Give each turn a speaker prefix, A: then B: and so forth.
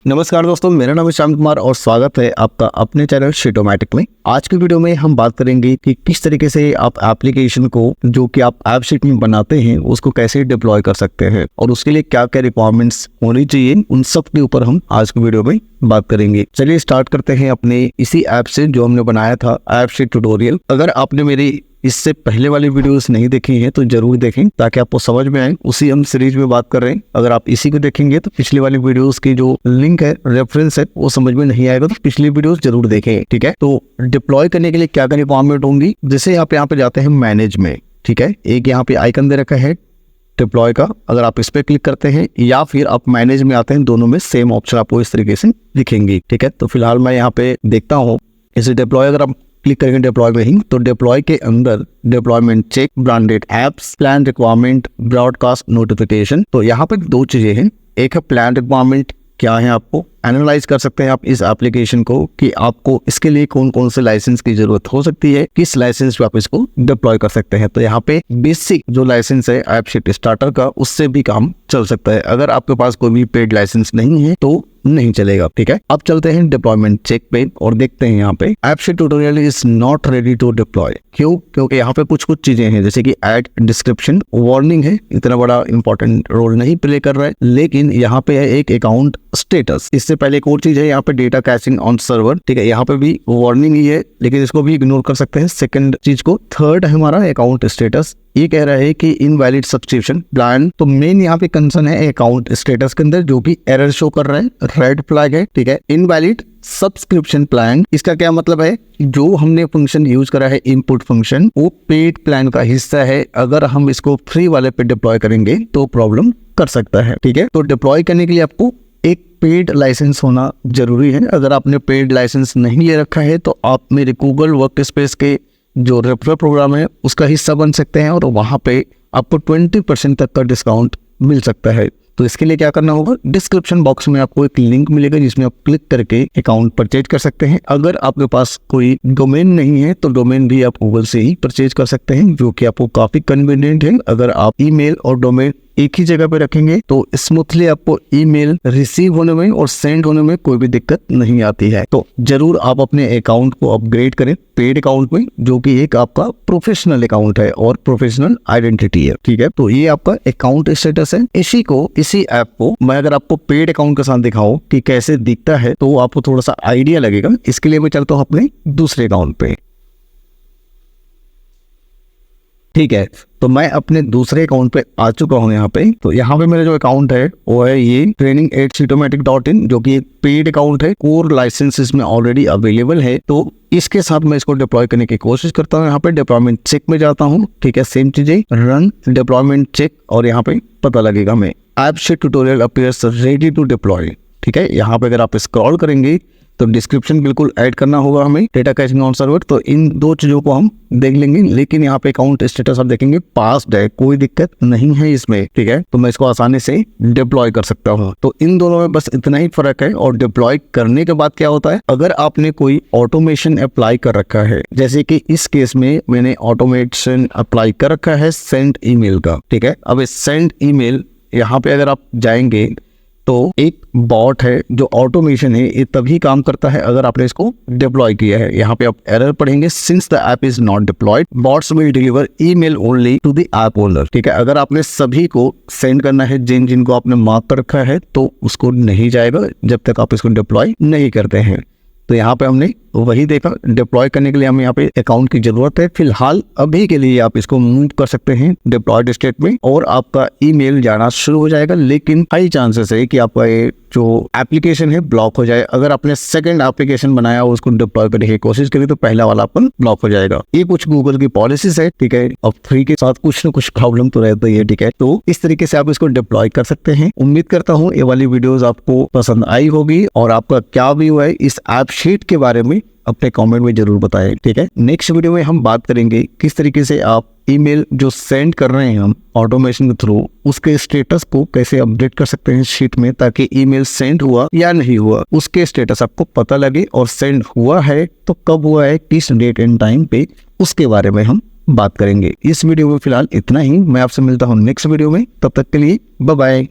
A: नमस्कार दोस्तों, मेरा नाम है श्याम कुमार और स्वागत है आपका अपने चैनल शीटोमैटिक में। आज की वीडियो में हम बात करेंगे कि किस तरीके से आप एप्लीकेशन को जो कि आप ऐप शीट में बनाते हैं उसको कैसे डिप्लॉय कर सकते हैं और उसके लिए क्या क्या रिक्वायरमेंट्स होनी चाहिए, उन सब के ऊपर हम आज की वीडियो में बात करेंगे। चलिए स्टार्ट करते हैं अपने इसी ऐप से जो हमने बनाया था, ऐप शीट ट्यूटोरियल। अगर आपने मेरी इससे पहले वाली वीडियोस नहीं देखी हैं तो जरूर देखें ताकि आपको समझ में आए। उसी हम सीरीज में बात कर रहे हैं। अगर आप इसी को देखेंगे तो पिछली वाली वीडियोस की जो लिंक है, रेफरेंस है, वो समझ में नहीं आएगा तो पिछली वीडियोस जरूर देखें। ठीक है, तो डिप्लॉय करने के लिए क्या क्या रिक्वायरमेंट होंगी, जैसे आप यहाँ पे जाते हैं मैनेज में। ठीक है, एक यहाँ पे आइकन दे रखा है डिप्लॉय का, अगर आप इस पे क्लिक करते हैं या फिर आप मैनेज में आते हैं, दोनों में सेम ऑप्शन आपको इस तरीके से दिखेंगी। ठीक है, तो फिलहाल मैं यहाँ पे देखता हूँ इसे डिप्लॉय। अगर आप क्लिक करेंगे डिप्लॉय में ही तो डिप्लॉय के अंदर deployment check, branded apps, plan requirement, broadcast notification. तो यहाँ पे दो चीजें हैं, एक है प्लान रिक्वायरमेंट, क्या है आपको एनालाइज कर सकते हैं आप इस एप्लीकेशन को कि आपको इसके लिए कौन कौन से लाइसेंस की जरूरत हो सकती है, किस लाइसेंस पे आप इसको डिप्लॉय कर सकते हैं। तो यहाँ पे बेसिक जो लाइसेंस है ऐप शीट स्टार्टर का, उससे भी काम चल सकता है। अगर आपके पास कोई भी पेड लाइसेंस नहीं है तो नहीं चलेगा। ठीक है, अब चलते हैं डिप्लॉयमेंट चेक पे और देखते हैं यहाँ पे app sheet tutorial is not ready to deploy. क्यों? क्योंकि यहाँ पे कुछ चीजें हैं, जैसे कि ऐड डिस्क्रिप्शन वार्निंग है, इतना बड़ा इंपॉर्टेंट रोल नहीं प्ले कर रहा है। लेकिन यहाँ पे है एक अकाउंट स्टेटस। इससे पहले एक और चीज है यहाँ पे, डेटा कैशिंग ऑन सर्वर। ठीक है, यहाँ पे भी वार्निंग ही है, लेकिन इसको भी इग्नोर कर सकते हैं सेकंड चीज को। थर्ड है हमारा अकाउंट स्टेटस, ये कह रहा है कि इनवैलिड सब्सक्रिप्शन प्लान। तो मेन यहाँ पे कंसर्न है अकाउंट स्टेटस के अंदर, जो कि एरर शो कर रहा है, रेड फ्लैग है। ठीक है, इनवैलिड सब्सक्रिप्शन प्लान, इसका क्या मतलब है, जो हमने फंक्शन यूज करा है इनपुट फंक्शन, वो पेड प्लान का हिस्सा है। अगर हम इसको फ्री वाले पे डिप्लॉय करेंगे तो प्रॉब्लम कर सकता है। ठीक है, तो डिप्लॉय करने के लिए आपको एक पेड लाइसेंस होना जरूरी है। अगर आपने पेड लाइसेंस नहीं ले रखा है तो आप मेरे गूगल वर्क स्पेस के जो रेफरल प्रोग्राम है उसका हिस्सा बन सकते हैं और वहां पे आपको 20% तक का डिस्काउंट मिल सकता है। तो इसके लिए क्या करना होगा, डिस्क्रिप्शन बॉक्स में आपको एक लिंक मिलेगा जिसमें आप क्लिक करके अकाउंट परचेज कर सकते हैं। अगर आपके पास कोई डोमेन नहीं है तो डोमेन भी आप गूगल से ही परचेज कर सकते हैं, जो कि आपको काफी कन्वीनियंट है। अगर आप ईमेल और डोमेन एक ही जगह पे रखेंगे तो स्मूथली आपको ईमेल रिसीव होने में और सेंड होने में कोई भी दिक्कत नहीं आती है। तो जरूर आप अपने अकाउंट को अपग्रेड करें पेड अकाउंट में, जो कि एक आपका प्रोफेशनल अकाउंट है और प्रोफेशनल आइडेंटिटी है। ठीक है, तो ये आपका अकाउंट स्टेटस है। इसी ऐप को मैं अगर आपको पेड अकाउंट के साथ दिखाऊं कि कैसे दिखता है तो आपको थोड़ा सा आइडिया लगेगा। इसके लिए मैं चलता हूं अपने दूसरे अकाउंट पे। ठीक है, तो मैं अपने दूसरे अकाउंट पे आ चुका हूं यहाँ पे। तो यहाँ पे मेरा जो अकाउंट है वो है ये training@sheetomatic.in, जो कि एक पेड अकाउंट है, कोर लाइसेंस इसमें ऑलरेडी अवेलेबल है। तो इसके साथ मैं इसको डिप्लॉय करने की कोशिश करता हूँ। यहाँ पे डिप्लॉयमेंट चेक में जाता हूँ। ठीक है, सेम चीजें, रन डिप्लॉयमेंट चेक, और यहाँ पे पता लगेगा मैं app sheet tutorial appears ready to deploy. ठीक है, यहाँ पे अगर आप स्क्रॉल करेंगे तो डिस्क्रिप्शन बिल्कुल ऐड करना होगा हमें, डेटा कैशिंग ऑन सर्वर। तो इन दो चीजों को हम देख लेंगे, लेकिन यहाँ पे अकाउंट स्टेटस आप देखेंगे पास्ड है, कोई दिक्कत नहीं है इसमें। ठीक है, तो मैं इसको आसानी से डिप्लॉय कर सकता हूँ। तो इन दोनों में बस इतना ही फर्क है। और डिप्लॉय करने के बाद क्या होता है, अगर आपने कोई ऑटोमेशन अप्लाई कर रखा है, जैसे कि इस केस में मैंने ऑटोमेशन अप्लाई कर रखा है सेंड ईमेल का। ठीक है, अब इस सेंड ईमेल यहाँ पे अगर आप जाएंगे तो एक बॉट है जो ऑटोमेशन है, ये तभी काम करता है अगर आपने इसको डिप्लॉय किया है। यहाँ पे आप एरर पढ़ेंगे, since the app is not deployed bots will deliver email only to the app owner. ठीक है, अगर आपने सभी को सेंड करना है जिनको आपने मार्क कर रखा है तो उसको नहीं जाएगा जब तक आप इसको डिप्लॉय नहीं करते हैं। तो यहाँ पे हमने वही देखा, डिप्लॉय करने के लिए हमें यहाँ पे अकाउंट की जरूरत है। फिलहाल अभी के लिए आप इसको मूव कर सकते हैं डिप्लॉयड स्टेट में और आपका ईमेल जाना शुरू हो जाएगा। लेकिन हाई चांसेस है कि आपका ये जो एप्लीकेशन है ब्लॉक हो जाए। अगर आपने सेकंड एप्लीकेशन बनाया और उसको डिप्लॉय करने की कोशिश करी तो पहला वाला अपन ब्लॉक हो जाएगा। ये कुछ गूगल की पॉलिसीज है। ठीक है, अब फ्री के साथ कुछ ना कुछ प्रॉब्लम तो रहता ही है। ठीक है, तो इस तरीके से आप इसको डिप्लॉय कर सकते हैं। उम्मीद करता हूँ ये वाली वीडियोस आपको पसंद आई होगी और आपका क्या व्यू है इस ऐप शीट के बारे में अपने कमेंट में जरूर बताएं। ठीक है, नेक्स्ट वीडियो में हम बात करेंगे किस तरीके से आप ईमेल जो सेंड कर रहे हैं हम ऑटोमेशन के थ्रू, उसके स्टेटस को कैसे अपडेट कर सकते हैं शीट में, ताकि ईमेल सेंड हुआ या नहीं हुआ उसके स्टेटस आपको पता लगे, और सेंड हुआ है तो कब हुआ है, किस डेट एंड टाइम पे, उसके बारे में हम बात करेंगे। इस वीडियो में फिलहाल इतना ही। मैं आपसे मिलता हूँ नेक्स्ट वीडियो में, तब तक के लिए बाय बाय।